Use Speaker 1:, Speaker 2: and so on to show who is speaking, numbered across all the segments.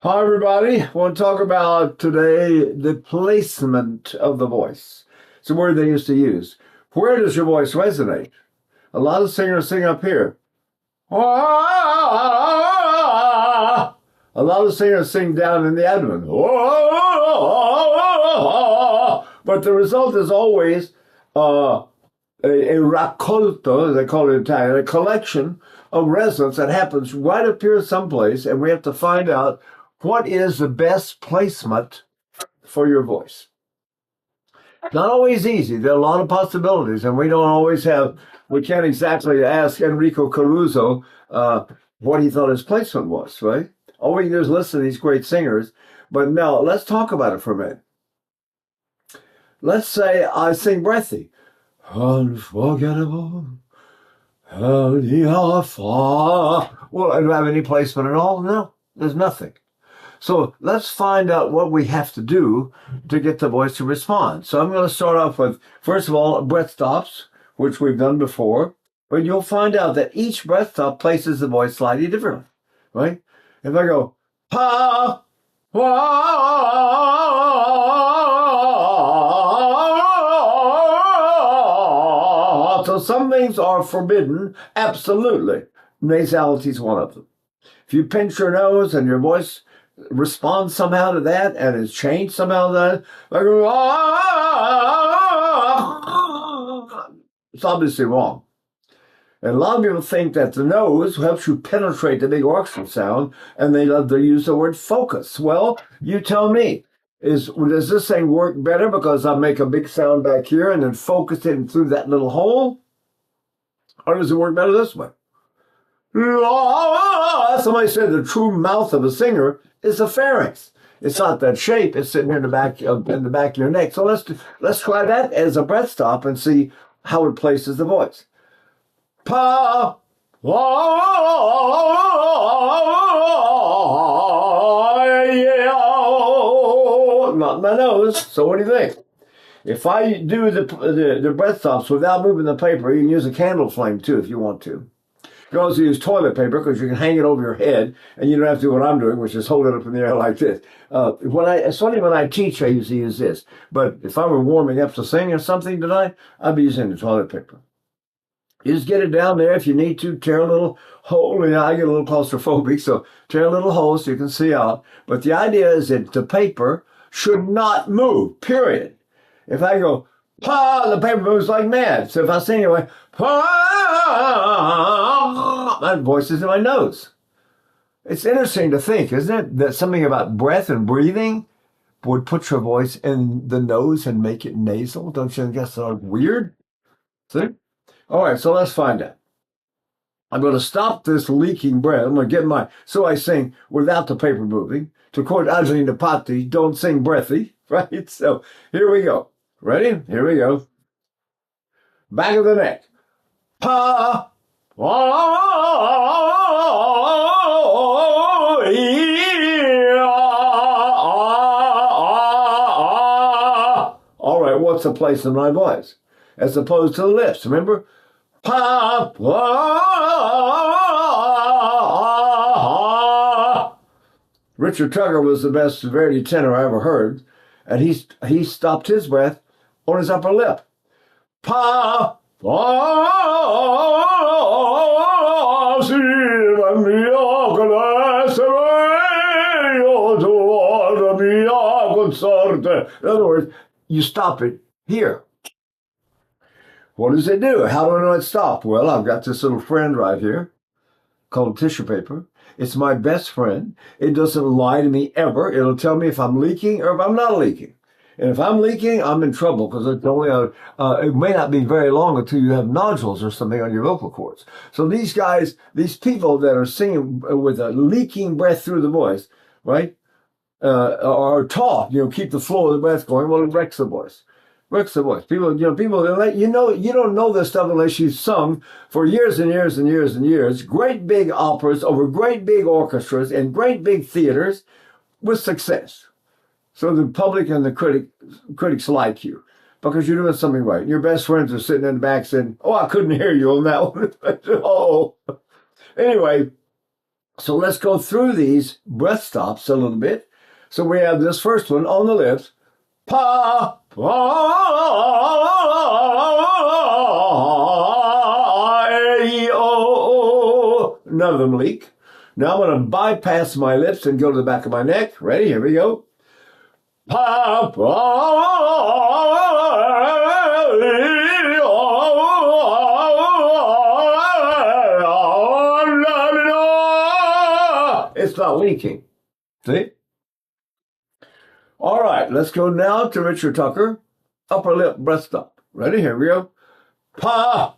Speaker 1: Hi, everybody. I want to talk about today the placement of the voice. It's a word they used to use. Where does your voice resonate? A lot of singers sing up here. A lot of singers sing down in the abdomen. But the result is always a raccolto, they call it in Italian, a collection of resonance that happens right up here someplace, and we have to find out what is the best placement for your voice. Not always easy. There are a lot of possibilities, and we can't exactly ask Enrico Caruso what he thought his placement was, right? All we can do is listen to these great singers. But now, let's talk about it for a minute. Let's say I sing breathy. Unforgettable. Well, I don't have any placement at all? No, there's nothing. So let's find out what we have to do to get the voice to respond. So I'm going to start off with, first of all, breath stops, which we've done before. But you'll find out that each breath stop places the voice slightly differently, right? If I go, pa, wah, so some things are forbidden, absolutely. Nasality is one of them. If you pinch your nose and your voice responds somehow to that and is changed somehow to that, like, it's obviously wrong. And a lot of people think that the nose helps you penetrate the big orchestral sound, and they love to use the word focus. Well, you tell me, does this thing work better because I make a big sound back here and then focus it through that little hole? Or does it work better this way? Somebody said the true mouth of a singer is the pharynx. It's not that shape. It's sitting here in the back of your neck. So let's try that as a breath stop and see how it places the voice. Pa, not my nose. So what do you think? If I do the breath stops without moving the paper, you can use a candle flame too if you want to. You can also use toilet paper because you can hang it over your head and you don't have to do what I'm doing, which is hold it up in the air like this. It's funny when I teach, I usually use this. But if I were warming up to sing or something tonight, I'd be using the toilet paper. You just get it down there if you need to, tear a little hole. I get a little claustrophobic, so tear a little hole so you can see out. But the idea is that the paper should not move, period. If I go, pa, the paper moves like mad. So if I sing anyway, pa, my voice is in my nose. It's interesting to think, isn't it, that something about breath and breathing would put your voice in the nose and make it nasal? Don't you think that's sort of weird? See? All right, so let's find out. I'm going to stop this leaking breath. I'm going to get so I sing without the paper moving. To quote Angelina Patti, don't sing breathy, right? So here we go. Ready? Here we go. Back of the neck. Pa. All right, what's the place in my voice? As opposed to the lips, remember? Pa. Richard Tugger was the best Verdi tenor I ever heard, and he stopped his breath on his upper lip. Pa. In other words, you stop it here. What does it do? How do I know it stopped? Well, I've got this little friend right here called tissue paper. It's my best friend. It doesn't lie to me ever. It'll tell me if I'm leaking or if I'm not leaking. And if I'm leaking, I'm in trouble because it's only it may not be very long until you have nodules or something on your vocal cords. So these people that are singing with a leaking breath through the voice, right, are taught, keep the flow of the breath going. Well, it wrecks the voice. Wrecks the voice. People, you don't know this stuff unless you've sung for years and years and years and years. Great big operas over great big orchestras and great big theaters with success. So the public and the critics like you because you're doing something right. Your best friends are sitting in the back saying, "Oh, I couldn't hear you on that one." Oh, anyway, So let's go through these breath stops a little bit. So we have this first one on the lips. Pa, pa, e, o. None of them leak. Now I'm going to bypass my lips and go to the back of my neck. Ready? Here we go. Pa, it's not leaking. See? All right, let's go now to Richard Tucker. Upper lip breath stop. Ready? Here we go. Pa,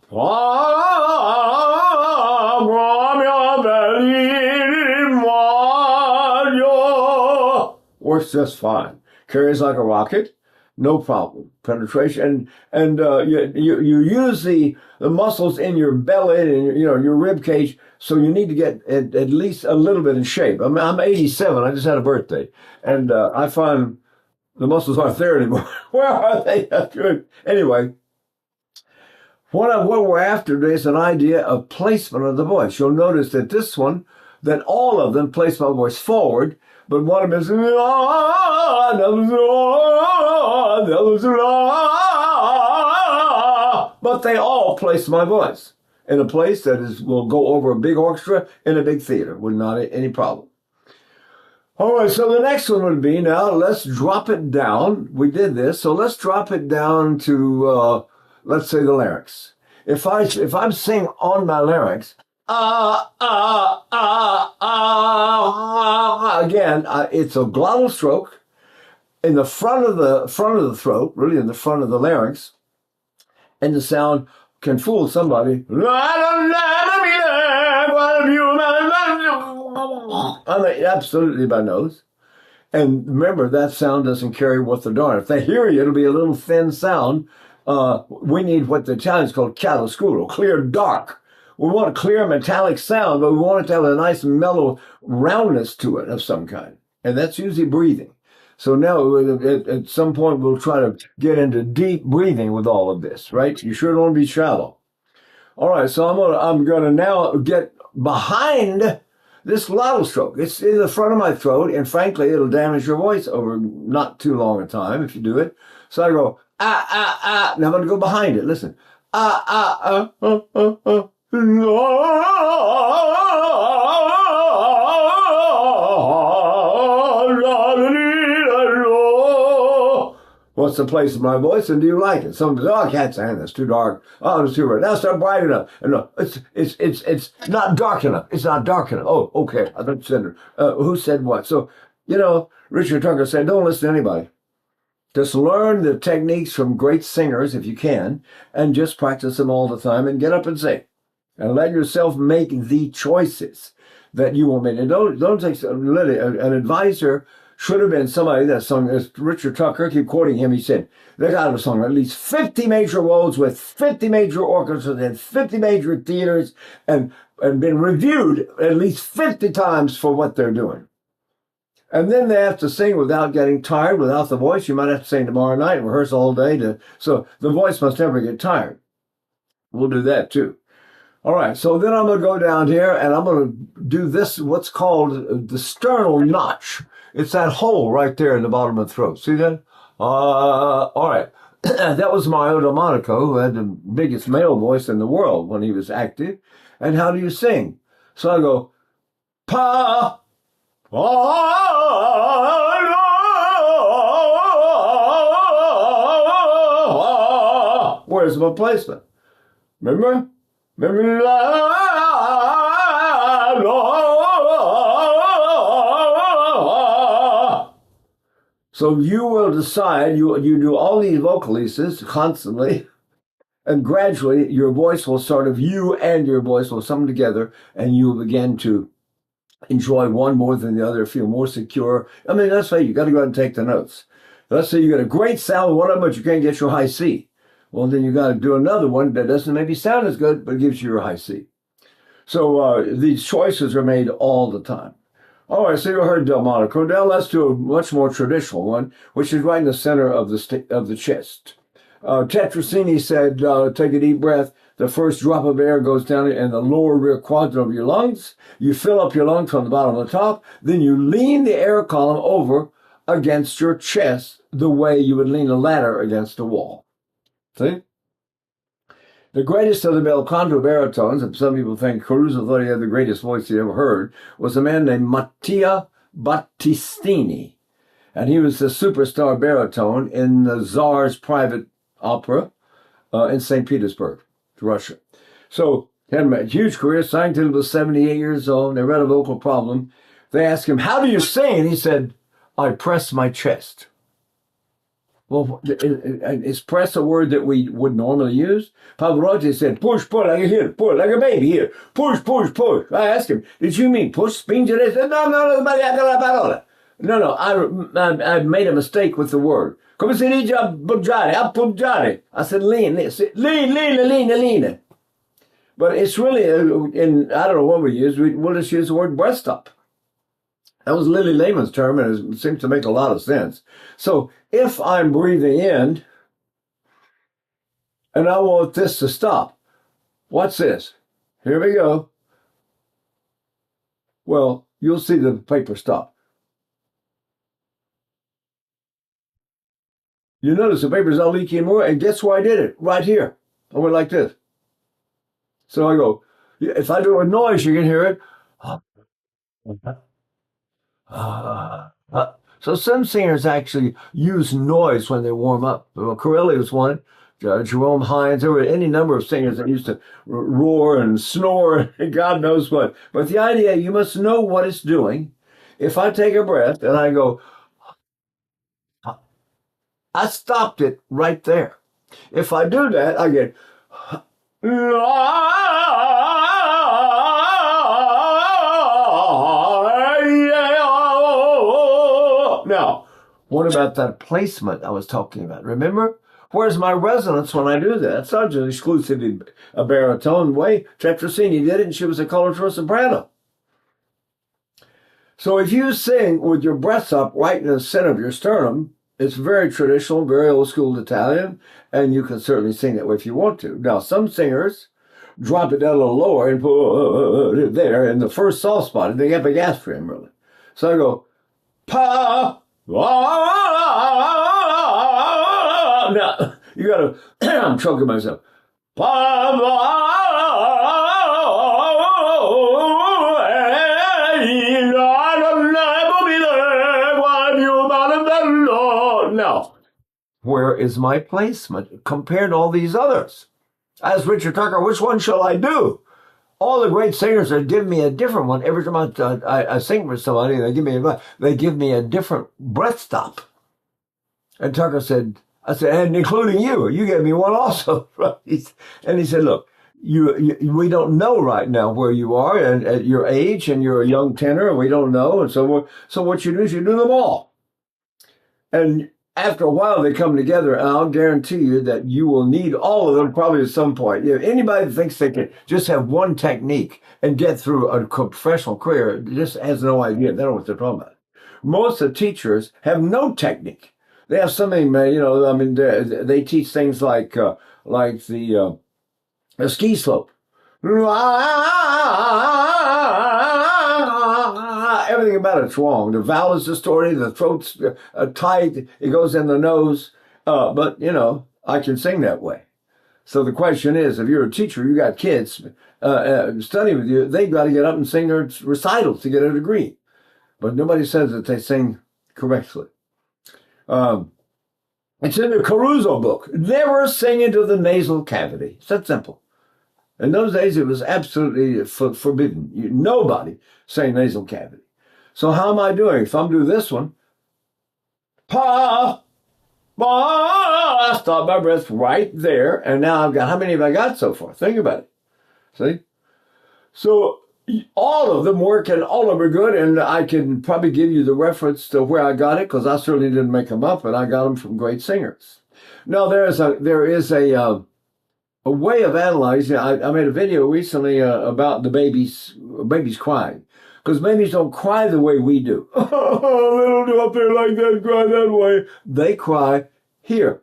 Speaker 1: works just fine. Carries like a rocket. No problem. Penetration. And you use the muscles in your belly and your rib cage, so you need to get at least a little bit in shape. I'm 87. I just had a birthday. And I find the muscles aren't there anymore. Where are they? That's good. Anyway, what we're after is an idea of placement of the voice. You'll notice that this one, that all of them place my voice forward, but one of them is but they all place my voice in a place that will go over a big orchestra in a big theater with not any problem. All right, so the next one would be, now let's drop it down. We did this, so let's drop it down to, let's say, the larynx. If I'm singing on my larynx, again, it's a glottal stroke in the front of the throat, really in the front of the larynx, and the sound can fool somebody. Absolutely by nose. And remember, that sound doesn't carry worth a darn. If they hear you, it'll be a little thin sound. We need what the Italians call chiaroscuro, clear dark. We want a clear metallic sound, but we want it to have a nice mellow roundness to it of some kind. And that's usually breathing. So now at some point we'll try to get into deep breathing with all of this, right? You sure don't want to be shallow. All right, so I'm gonna now get behind this glottal stroke. It's in the front of my throat, and frankly, it'll damage your voice over not too long a time if you do it. So I go, ah, ah, ah. Now I'm going to go behind it. Listen. Ah, ah, ah, ah, ah, ah. What's the place of my voice, and do you like it? Someone says, oh, I can't stand this. Too dark. Oh, it's too bright. Now start bright enough. And no, it's not dark enough. It's not dark enough. Oh, okay. I thought you said, who said what? So, Richard Tucker said, don't listen to anybody. Just learn the techniques from great singers if you can, and just practice them all the time and get up and sing. And let yourself make the choices that you will make. And don't take, literally, an advisor should have been somebody that sung, as Richard Tucker, keep quoting him, he said, they got to sung at least 50 major roles with 50 major orchestras and 50 major theaters and been reviewed at least 50 times for what they're doing. And then they have to sing without getting tired, without the voice. You might have to sing tomorrow night, rehearse all day. So the voice must never get tired. We'll do that too. All right, so then I'm going to go down here and I'm going to do this, what's called the sternal notch. It's that hole right there in the bottom of the throat. See that? All right. That was Mario Delmonico, who had the biggest male voice in the world when he was active. And how do you sing? So I go, pa, pa. Where's my placement? Remember? So you will decide, you do all these vocalises constantly, and gradually your voice will you and your voice will come together, and you will begin to enjoy one more than the other, feel more secure. I mean, let's say you got to go out and take the notes. Let's say you got a great sound with one of them, but you can't get your high C. Well, then you got to do another one that doesn't maybe sound as good, but gives you your high C. So these choices are made all the time. All right, so you heard Delmonico. Now let's do a much more traditional one, which is right in the center of the chest. Tetrazzini said, take a deep breath, The first drop of air goes down in the lower rear quadrant of your lungs. You fill up your lungs from the bottom to the top. Then you lean the air column over against your chest the way you would lean a ladder against a wall. See? The greatest of the bel canto baritones, and some people think Caruso thought he had the greatest voice he ever heard, was a man named Mattia Battistini. And he was the superstar baritone in the Tsar's private opera in St. Petersburg, Russia. So he had a huge career, sang till he was 78 years old. They had a vocal problem. They asked him, "How do you sing?" And he said, "I press my chest." Well, is press a word that we would normally use? Pavarotti said, "Push, pull, like a here, pull, like a baby here. Push, push, push." I asked him, "Did you mean push, spinge?" He said, "No, no, I made a mistake with the word. Come si dice appoggiare? I said, lean. Lean. But it's really, I don't know what we use. We'll just use the word breast up. That was Lily Lehman's term, and it seems to make a lot of sense. So if I'm breathing in, and I want this to stop, what's this? Here we go. Well, you'll see the paper stop. You notice the paper's not leaking more, and guess where I did it? Right here. I went like this. So I go, if I do a noise, you can hear it. So some singers actually use noise when they warm up. Well, Corelli was one. Jerome Hines. There were any number of singers that used to roar and snore and God knows what. But the idea, you must know what it's doing. If I take a breath and I go, I stopped it right there. If I do that, I get, now, what about that placement I was talking about? Remember? Where's my resonance when I do that? It's not just exclusively a baritone way. Tetrasini did it, and she was a coloratura soprano. So if you sing with your breath up right in the center of your sternum, it's very traditional, very old school Italian, and you can certainly sing that way if you want to. Now, some singers drop it down a little lower and put it there in the first soft spot, and they have a gas frame, really. So I go, pa, now, you gotta, I'm choking myself. Now, where is my placement compared to all these others? As Richard Tucker, which one shall I do? All the great singers are giving me a different one. Every time I sing for somebody, they give me a different breath stop. And Tucker said, I said, and including you gave me one also. And he said, look, we don't know right now where you are and at your age, and you're a young tenor, and we don't know. And so what you do is you do them all. And after a while, they come together, and I'll guarantee you that you will need all of them probably at some point. You know, anybody that thinks they can just have one technique and get through a professional career just has no idea. They don't know what they're talking about. Most of the teachers have no technique. They have something, they teach things like the ski slope. Everything about it's wrong. The vowel is distorted, the throat's tight, it goes in the nose. But, I can sing that way. So the question is, if you're a teacher, you got kids studying with you, they've got to get up and sing their recitals to get a degree. But nobody says that they sing correctly. It's in the Caruso book. Never sing into the nasal cavity. It's that simple. In those days, it was absolutely forbidden. Nobody sang nasal cavity. So how am I doing? If I'm doing this one, I stop my breath right there, and now I've got, how many have I got so far? Think about it. See? So all of them work, and all of them are good, and I can probably give you the reference to where I got it, because I certainly didn't make them up, and I got them from great singers. Now, there is a way of analyzing. I made a video recently about the babies crying, because babies don't cry the way we do. They don't do up there like that, cry that way. They cry here.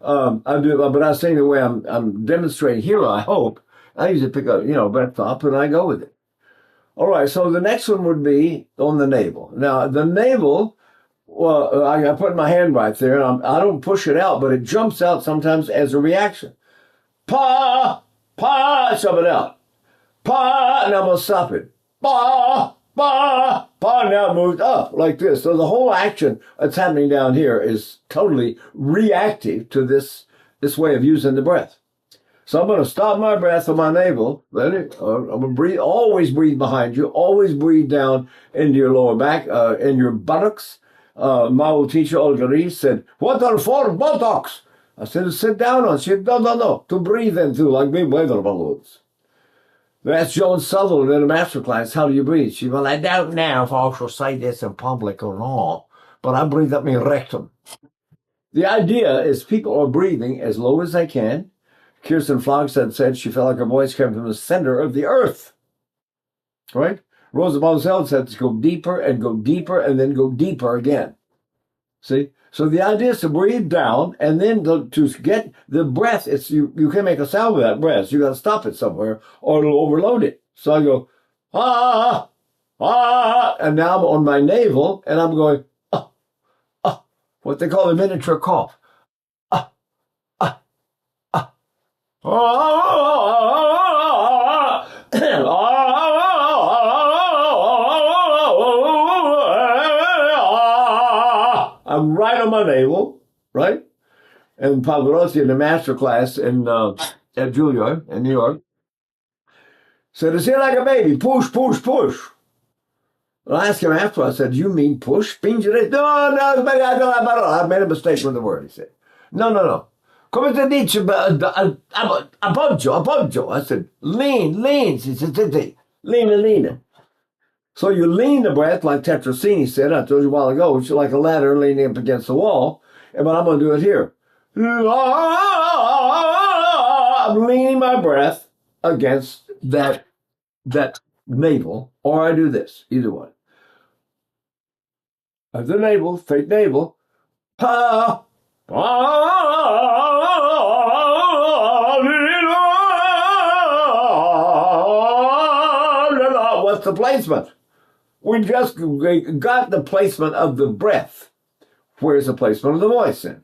Speaker 1: I do, but I sing the way I'm demonstrating here. I hope I usually pick up, breath up, and I go with it. All right. So the next one would be on the navel. Now the navel. Well, I put my hand right there, and I don't push it out, but it jumps out sometimes as a reaction. Pa, pa, shove it out. Pa, and I'm going to stop it. Pa, pa, pa, now it moves up like this. So the whole action that's happening down here is totally reactive to this way of using the breath. So I'm going to stop my breath on my navel. I'm going to breathe. Always breathe behind you. Always breathe down into your lower back, in your buttocks. My old teacher, Olga Reese, said, "What are for buttocks?" I said, "Sit down on." She said, No, to breathe into, like big weather balloons. That's Joan Sutherland in a master class. How do you breathe? She said, "Well, I don't know if I shall say this in public or not, but I breathe up my rectum." The idea is people are breathing as low as they can. Kirsten Flogstad said she felt like her voice came from the center of the earth. Right? Rosa Bonzell said to go deeper and then go deeper again. See? So the idea is to breathe down and then to get the breath. You can't make a sound with that breath. You got to stop it somewhere or it'll overload it. So I go, ah, ah, and now I'm on my navel and I'm going, ah, ah, what they call a miniature cough. Ah, ah, ah, ah, I'm right on my navel, right? And Pavarotti in the master class at Juilliard in New York said, "It's here like a baby, push, push, push." And I asked him after, I said, "You mean push? Spingere?" No, I made a mistake with the word, he said. No. Come si dice, appoggio. I said, lean. He said, lean. So you lean the breath, like Tetrasini said, I told you a while ago, which is like a ladder leaning up against the wall. But I'm going to do it here. I'm leaning my breath against that navel, or I do this, either one. At the navel, fake navel, pa, what's the placement? We just got the placement of the breath. Where's the placement of the voice in?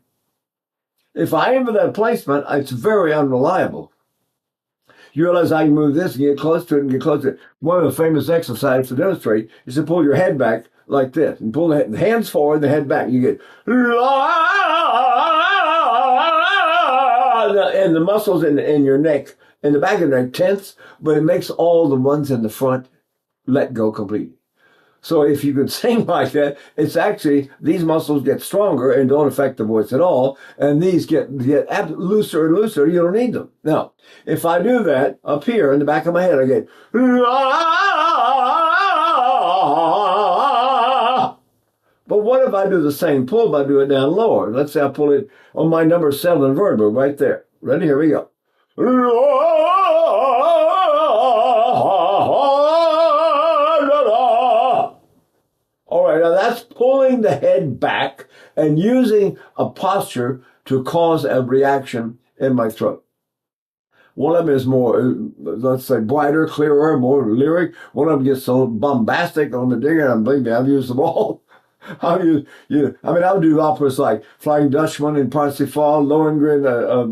Speaker 1: If I aim for that placement, it's very unreliable. You realize I can move this and get close to it and get close to it. One of the famous exercises to demonstrate is to pull your head back like this and pull the hands forward and the head back. You get, and the muscles in your neck, in the back of the neck tense, but it makes all the ones in the front let go completely. So if you can sing like that, it's actually, these muscles get stronger and don't affect the voice at all. And these get looser and looser. You don't need them. Now, if I do that up here in the back of my head, I get, but what if I do the same pull, but I do it down lower? Let's say I pull it on my number 7 vertebra right there. Ready? Here we go. All right, now that's pulling the head back and using a posture to cause a reaction in my throat. One of them is more, let's say, brighter, clearer, more lyric. One of them gets so bombastic on the digger, and believe me, I've used them all. I would do operas like Flying Dutchman and Parsifal, Lohengrin,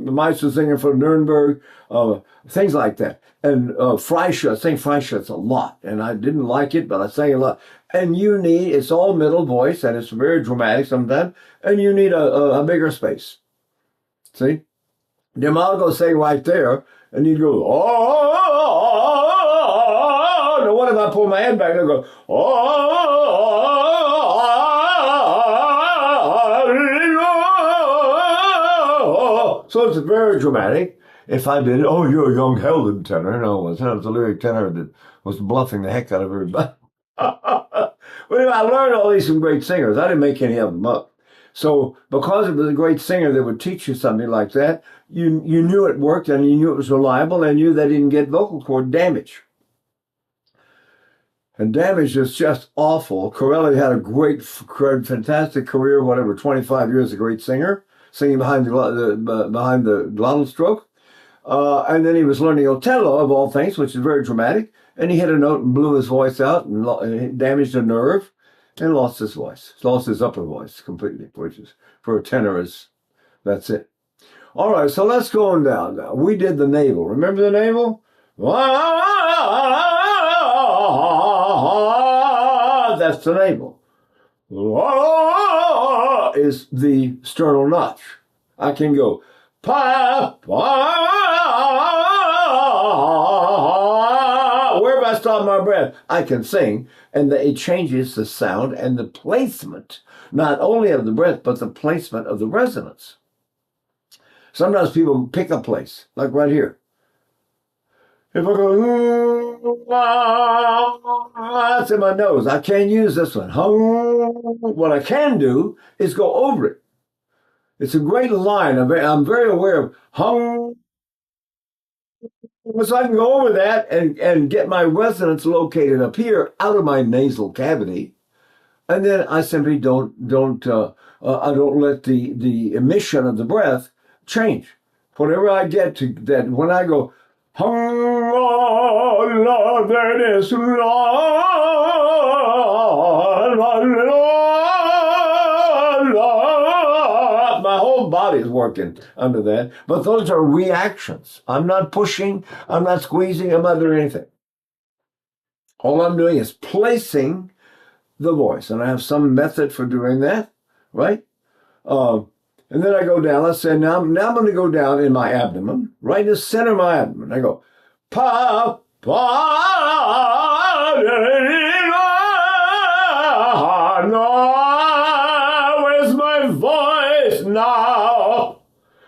Speaker 1: Meistersinger from Nuremberg, things like that. And Freischütz, I sang Freischütz a lot, and I didn't like it, but I sang a lot. And it's all middle voice, and it's very dramatic sometimes, and you need a bigger space. See? Then I'll go sing right there, and you go, oh, now what if I pull my head back and go, oh, so it's very dramatic. If I did it, oh, you're a young Helden tenor. No, it was a lyric tenor that was bluffing the heck out of everybody. Well, I learned all these from great singers. I didn't make any of them up. So because it was a great singer that would teach you something like that, you knew it worked and you knew it was reliable and knew that you didn't get vocal cord damage. And damage is just awful. Corelli had a great, fantastic career, 25 years, a great singer. singing behind the glottal stroke. And then he was learning Otello, of all things, which is very dramatic. And he hit a note and blew his voice out and damaged a nerve and lost his voice. Lost his upper voice completely, which is, for a tenor, that's it. All right, so let's go on down now. We did the navel. Remember the navel? That's the navel. Is the sternal notch. I can go pa, pa. Wherever I stop my breath, I can sing, and it changes the sound and the placement, not only of the breath, but the placement of the resonance. Sometimes people pick a place, like right here. If I go, that's in my nose. I can't use this one. What I can do is go over it. It's a great line. I'm very aware of hum. So I can go over that and get my resonance located up here out of my nasal cavity. And then I simply don't let the emission of the breath change. Whatever I get to that, when I go, there it is, my whole body is working under that. But those are reactions. I'm not pushing, I'm not squeezing, I'm not doing anything. All I'm doing is placing the voice, and I have some method for doing that, right? And then I go down. Let's say now I'm going to go down in my abdomen, right in the center of my abdomen. I go, pa, pa, no, where's my voice now?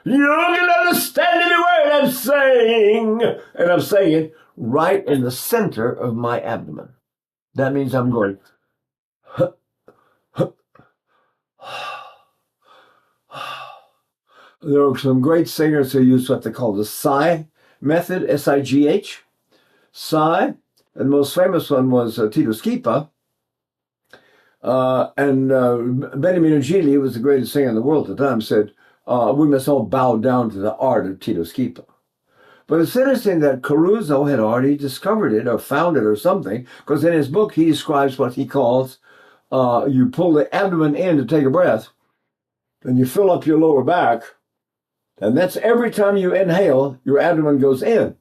Speaker 1: You can understand every word I'm saying. And I'm saying it right in the center of my abdomen. That means I'm going, there are some great singers who use what they call the sigh method, S-I-G-H, sigh. And the most famous one was Tito Schipa. Benjamin Gigli, who was the greatest singer in the world at the time, said, we must all bow down to the art of Tito Schipa. But it's interesting that Caruso had already discovered it or found it or something, because in his book he describes what he calls, you pull the abdomen in to take a breath, and you fill up your lower back, and that's every time you inhale, your abdomen goes in,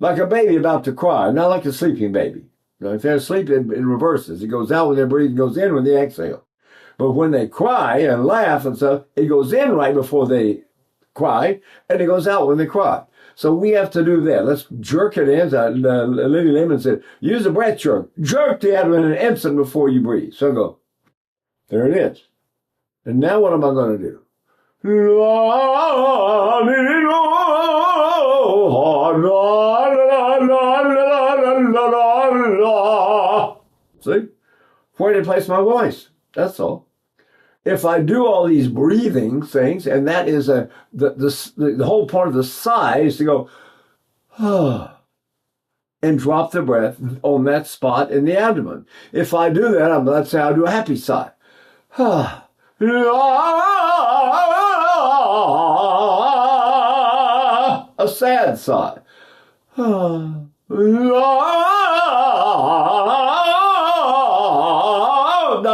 Speaker 1: like a baby about to cry, not like a sleeping baby. You know, if they're asleep, it reverses. It goes out when they're breathing, goes in when they exhale. But when they cry and laugh and stuff, it goes in right before they cry, and it goes out when they cry. So we have to do that. Let's jerk it in. Lily Lehman said, use a breath jerk. Jerk the abdomen an instant before you breathe. So go. There it is. And now what am I going to do? See? Where did I place my voice? That's all. If I do all these breathing things, and that is the whole part of the sigh is to go, and drop the breath on that spot in the abdomen. If I do that, let's say I'll do a happy sigh. A sad sigh. Down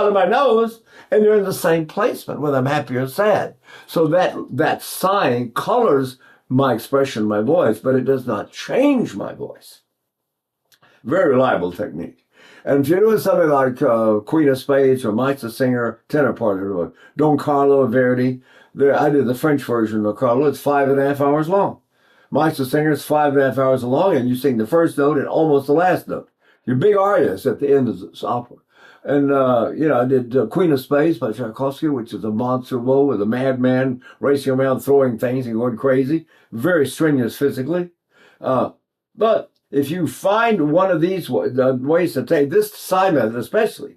Speaker 1: in my nose, and they're in the same placement, whether I'm happy or sad. So that sighing colors my expression, my voice, but it does not change my voice. Very reliable technique. And if you're doing something like Queen of Spades or Meistersinger, tenor part of Don Carlo of Verdi, I did the French version of Carlo. It's 5.5 hours long. Meistersinger is 5.5 hours long, and you sing the first note and almost the last note. You're big artists at the end of this opera. And, I did Queen of Spades by Tchaikovsky, which is a monster role with a madman racing around throwing things and going crazy. Very strenuous physically. But if you find one of these ways to take this sigh method especially,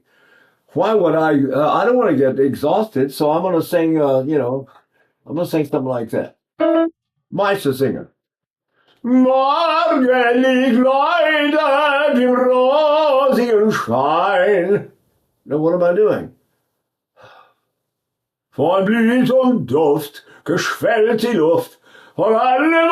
Speaker 1: why would I don't want to get exhausted, so I'm going to sing, I'm going to sing something like that. Meistersinger. Morgenlicht leuchtet im rosigen Schein. Now what am I doing? Von Blüt und Duft geschwellt die Luft von allen Ohren,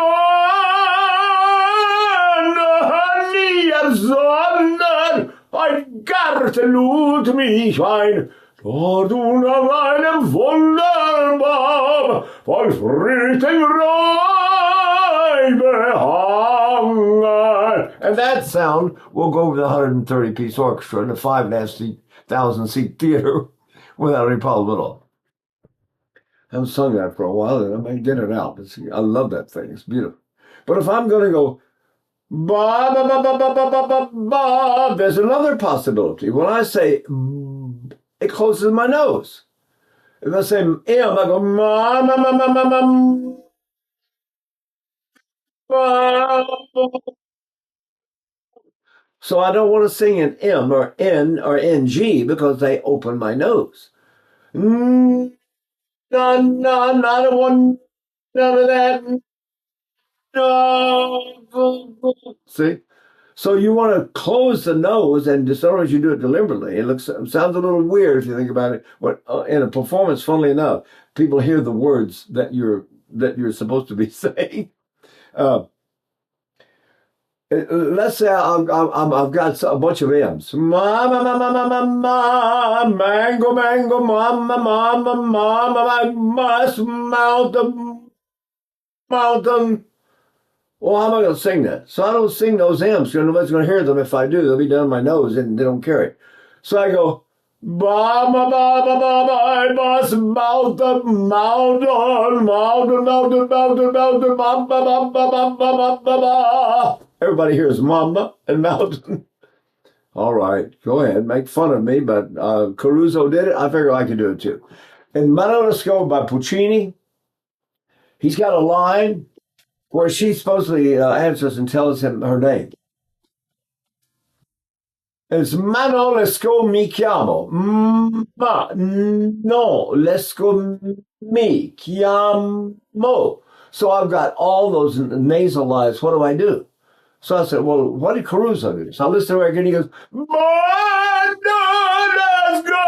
Speaker 1: nie ersonnen, ein Garten lud mich ein, dort unter einem Wunderbaum von Früchtenreich behangen. And that sound will go over the 130-piece orchestra in a 5,500-seat theater without any problem at all. I haven't sung that for a while, and I might get it out. I love that thing. It's beautiful. But if I'm going to go, ba, ba, ba, ba, ba, ba, ba, ba, ba, there's another possibility. When I say, it closes my nose. If I say M, I go, ma, ma, ma, ma, ma, ma, ma. So I don't want to sing an M or N or NG because they open my nose. No, no, not a one, none of that. No. See? So you want to close the nose, and as long as you do it deliberately, it sounds a little weird if you think about it. But in a performance, funnily enough, people hear the words that you're supposed to be saying. Let's say I've got a bunch of M's. Ma, ma, ma, ma, ma, ma, ma, mango, mango, mama, mama, mama, I must mount the mountain. Well, how am I going to sing that? So I don't sing those M's. Nobody's going to hear them. If I do, they'll be down my nose and they don't carry. So I go, ba, ba, ba, ba, ba, ba, I must mount the mountain, mountain, mountain, mountain, mountain, ba, ba, ba, ba, ba, ba, ba, ba. Everybody hears mama and mountain. All right, go ahead, make fun of me, but Caruso did it. I figure I can do it too. In Manosco by Puccini, he's got a line where she supposedly answers and tells him her name. It's Mano Lesco mi chiamo. Ma, no, Lesco mi chiamo. So I've got all those nasal lines. What do I do? So I said, well, what did Caruso do? So I listened to her again. He goes, Mano Lesco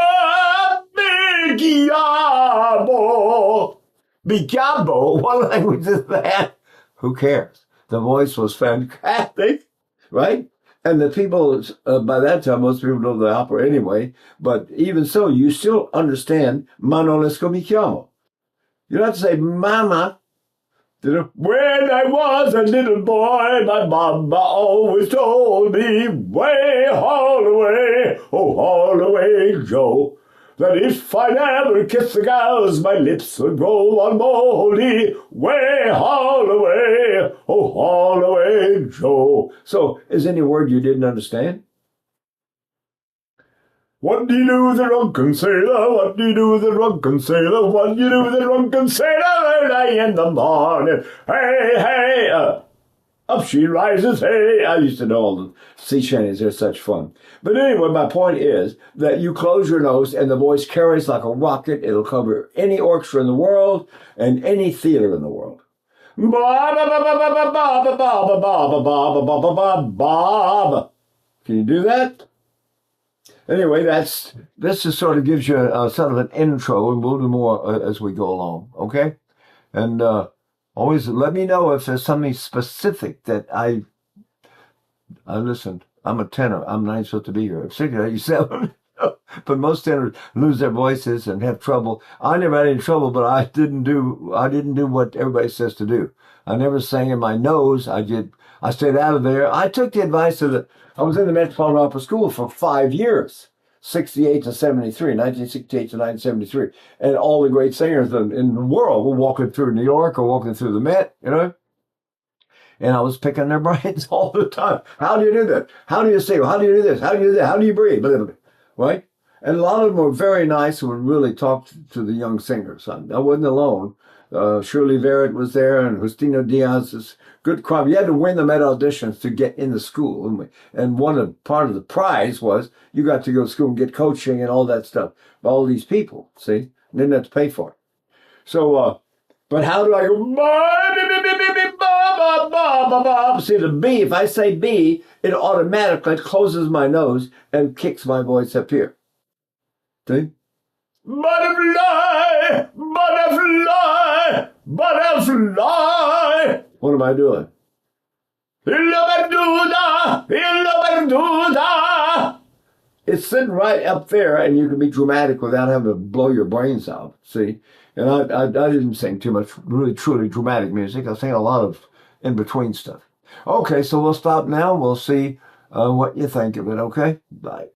Speaker 1: mi chiamo. Mi chiamo? What language is that? Who cares? The voice was fantastic, right? And the people, by that time, most people know the opera anyway. But even so, you still understand Mano Lesco mi chiamo. You don't have to say mama. When I was a little boy, my mama always told me, way, haul away, oh, haul away, Joe, that if I never kissed the gals, my lips would grow unmoldy. Way, haul away, oh, haul away, Joe. So, is any word you didn't understand? What do you do with a drunken sailor? What do you do with a drunken sailor? What do you do with a drunken sailor early in the morning? Hey, hey, up she rises, hey. I used to know all the sea shanties. They're such fun. But anyway, my point is that you close your nose and the voice carries like a rocket. It'll cover any orchestra in the world and any theater in the world. Bob. Can you do that? Anyway, this just sort of gives you sort of an intro, and we'll do more as we go along, okay? And always let me know if there's something specific that I listened. I'm a tenor. I'm not supposed to be here. I'm 87. But most tenors lose their voices and have trouble. I never had any trouble, but I didn't do what everybody says to do. I never sang in my nose. I stayed out of there. I took the advice of I was in the Metropolitan Opera School for 5 years, 68 to 73, 1968 to 1973. And all the great singers in the world were walking through New York or walking through the Met, you know. And I was picking their brains all the time. How do you do that? How do you sing? How do you do this? How do you do that? How do you breathe? Right? And a lot of them were very nice and would really talk to the young singers. I wasn't alone. Shirley Verrett was there, and Justino Diaz's good crop. You had to win them at auditions to get in the school. And part of the prize was you got to go to school and get coaching and all that stuff. All these people, see? Didn't have to pay for it. So, but how do I go? See, the B, if I say B, it automatically closes my nose and kicks my voice up here. See? Butterfly, butterfly, butterfly. What am I doing? It's sitting right up there, and you can be dramatic without having to blow your brains out. See? And I didn't sing too much really, truly dramatic music. I sang a lot of in-between stuff. Okay, so we'll stop now. We'll see what you think of it, okay? Bye.